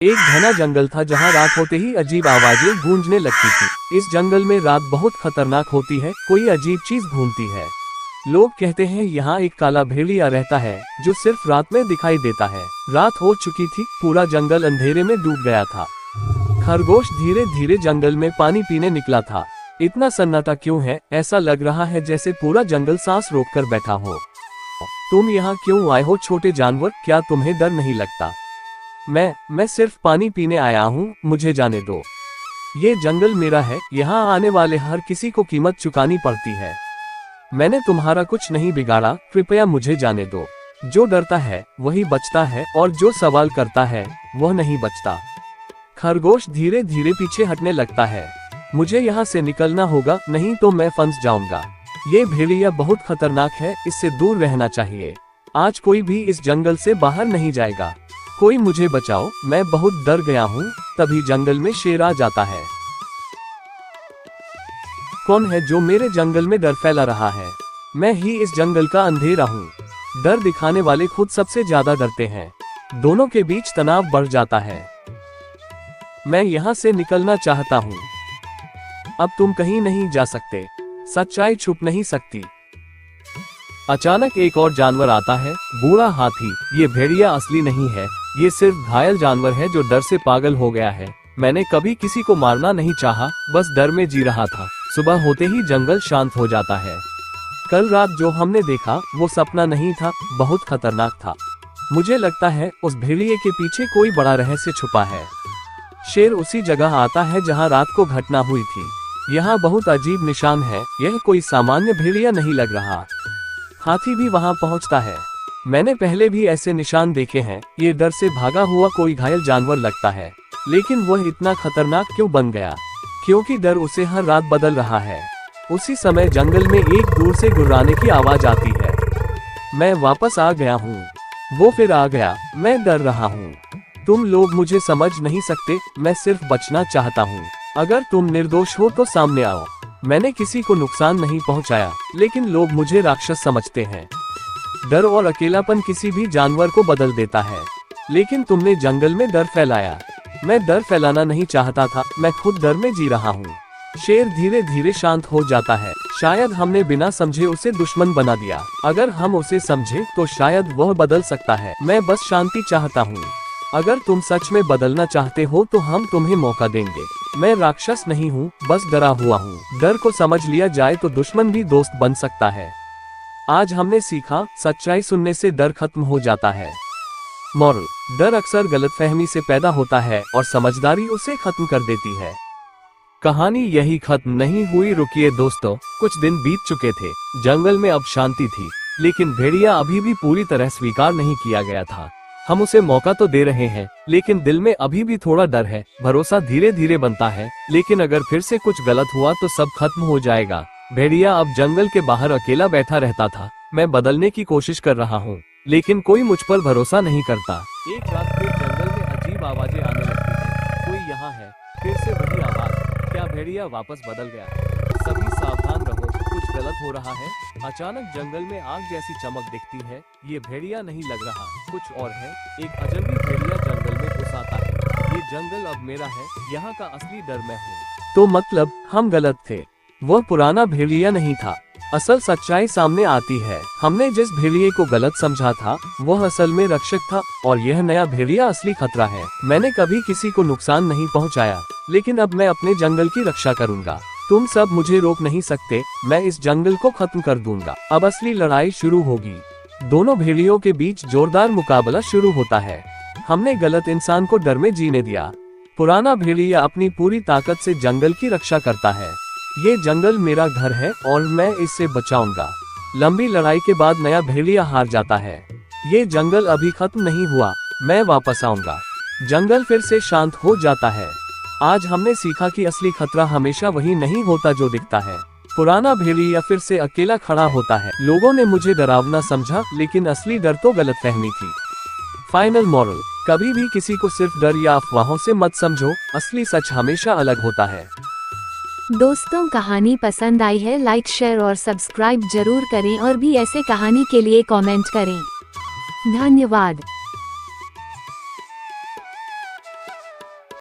एक घना जंगल था जहाँ रात होते ही अजीब आवाजें गूंजने लगती थी। इस जंगल में रात बहुत खतरनाक होती है, कोई अजीब चीज घूमती है। लोग कहते हैं यहाँ एक काला भेड़िया रहता है जो सिर्फ रात में दिखाई देता है। रात हो चुकी थी, पूरा जंगल अंधेरे में डूब गया था। खरगोश धीरे धीरे जंगल में पानी पीने निकला था। इतना सन्नाटा क्यों है? ऐसा लग रहा है जैसे पूरा जंगल सांस रोककर बैठा हो। तुम यहाँ क्यों आए हो छोटे जानवर? क्या तुम्हें डर नहीं लगता? मैं सिर्फ पानी पीने आया हूँ, मुझे जाने दो। ये जंगल मेरा है, यहाँ आने वाले हर किसी को कीमत चुकानी पड़ती है। मैंने तुम्हारा कुछ नहीं बिगाड़ा, कृपया मुझे जाने दो। जो डरता है वही बचता है और जो सवाल करता है वह नहीं बचता। खरगोश धीरे धीरे पीछे हटने लगता है। मुझे यहाँ से निकलना होगा, नहीं तो मैं फंस जाऊंगा। ये भेड़िया बहुत खतरनाक है, इससे दूर रहना चाहिए। आज कोई भी इस जंगल से बाहर नहीं जाएगा। कोई मुझे बचाओ, मैं बहुत डर गया हूँ। तभी जंगल में शेर आ जाता है। कौन है जो मेरे जंगल में डर फैला रहा है? मैं ही इस जंगल का अंधेरा हूँ। डर दिखाने वाले खुद सबसे ज्यादा डरते हैं। दोनों के बीच तनाव बढ़ जाता है। मैं यहाँ से निकलना चाहता हूँ। अब तुम कहीं नहीं जा सकते। सच्चाई छुप नहीं सकती। अचानक एक और जानवर आता है, बूढ़ा हाथी। ये भेड़िया असली नहीं है, ये सिर्फ घायल जानवर है जो डर से पागल हो गया है। मैंने कभी किसी को मारना नहीं चाहा, बस डर में जी रहा था। सुबह होते ही जंगल शांत हो जाता है। कल रात जो हमने देखा वो सपना नहीं था, बहुत खतरनाक था। मुझे लगता है उस भेड़िए के पीछे कोई बड़ा रहस्य छुपा है। शेर उसी जगह आता है जहाँ रात को घटना हुई थी। यहाँ बहुत अजीब निशान है, यह कोई सामान्य भेड़िया नहीं लग रहा। हाथी भी वहाँ पहुँचता है। मैंने पहले भी ऐसे निशान देखे हैं। ये डर से भागा हुआ कोई घायल जानवर लगता है, लेकिन वह इतना खतरनाक क्यों बन गया? क्योंकि डर उसे हर रात बदल रहा है। उसी समय जंगल में एक दूर से गुर्राने की आवाज आती है। मैं वापस आ गया हूँ। वो फिर आ गया। मैं डर रहा हूँ। तुम लोग मुझे समझ नहीं सकते, मैं सिर्फ बचना चाहता हूँ। अगर तुम निर्दोष हो तो सामने आओ। मैंने किसी को नुकसान नहीं पहुंचाया, लेकिन लोग मुझे राक्षस समझते हैं। डर और अकेलापन किसी भी जानवर को बदल देता है, लेकिन तुमने जंगल में डर फैलाया। मैं डर फैलाना नहीं चाहता था, मैं खुद डर में जी रहा हूँ। शेर धीरे धीरे शांत हो जाता है। शायद हमने बिना समझे उसे दुश्मन बना दिया। अगर हम उसे समझे तो शायद वह बदल सकता है। मैं बस शांति चाहता हूँ। अगर तुम सच में बदलना चाहते हो तो हम तुम्हें मौका देंगे। मैं राक्षस नहीं हूँ, बस डरा हुआ हूँ। डर को समझ लिया जाए तो दुश्मन भी दोस्त बन सकता है। आज हमने सीखा, सच्चाई सुनने से डर खत्म हो जाता है। मॉरल: डर अक्सर गलतफहमी से पैदा होता है और समझदारी उसे खत्म कर देती है। कहानी यही खत्म नहीं हुई। रुकिए दोस्तों, कुछ दिन बीत चुके थे। जंगल में अब शांति थी, लेकिन भेड़िया अभी भी पूरी तरह स्वीकार नहीं किया गया था। हम उसे मौका तो दे रहे हैं, लेकिन दिल में अभी भी थोड़ा डर है। भरोसा धीरे धीरे बनता है, लेकिन अगर फिर से कुछ गलत हुआ तो सब खत्म हो जाएगा। भेड़िया अब जंगल के बाहर अकेला बैठा रहता था। मैं बदलने की कोशिश कर रहा हूँ, लेकिन कोई मुझ पर भरोसा नहीं करता। एक रात फिर जंगल में अजीब आवाजें आने लगती हैं। कोई यहाँ है? फिर से वही आवाज। क्या भेड़िया वापस बदल गया? सभी सावधान रहो, कुछ गलत हो रहा है। अचानक जंगल में आग जैसी चमक दिखती है। ये भेड़िया नहीं लग रहा, कुछ और है। एक अजनबी भेड़िया जंगल में घुस आता है। ये जंगल अब मेरा है, यहाँ का असली डर मैं हूँ। तो मतलब हम गलत थे? वह पुराना भेड़िया नहीं था। असल सच्चाई सामने आती है। हमने जिस भेड़िए को गलत समझा था वह असल में रक्षक था, और यह नया भेड़िया असली खतरा है। मैंने कभी किसी को नुकसान नहीं पहुंचाया, लेकिन अब मैं अपने जंगल की रक्षा करूंगा। तुम सब मुझे रोक नहीं सकते। मैं इस जंगल को खत्म कर दूंगा। अब असली लड़ाई शुरू होगी। दोनों भेड़ियों के बीच जोरदार मुकाबला शुरू होता है। हमने गलत इंसान को डर में जीने दिया। पुराना भेड़िया अपनी पूरी ताकत से जंगल की रक्षा करता है। ये जंगल मेरा घर है और मैं इससे बचाऊंगा। लंबी लड़ाई के बाद नया भेड़िया हार जाता है। ये जंगल अभी खत्म नहीं हुआ, मैं वापस आऊंगा। जंगल फिर से शांत हो जाता है। आज हमने सीखा कि असली खतरा हमेशा वही नहीं होता जो दिखता है। पुराना भेड़िया फिर से अकेला खड़ा होता है। लोगों ने मुझे डरावना समझा, लेकिन असली डर तो गलतफहमी थी। फाइनल मॉरल: कभी भी किसी को सिर्फ डर या अफवाहों से मत समझो, असली सच हमेशा अलग होता है। दोस्तों, कहानी पसंद आई है लाइक शेयर और सब्सक्राइब जरूर करें और भी ऐसे कहानी के लिए कमेंट करें। धन्यवाद।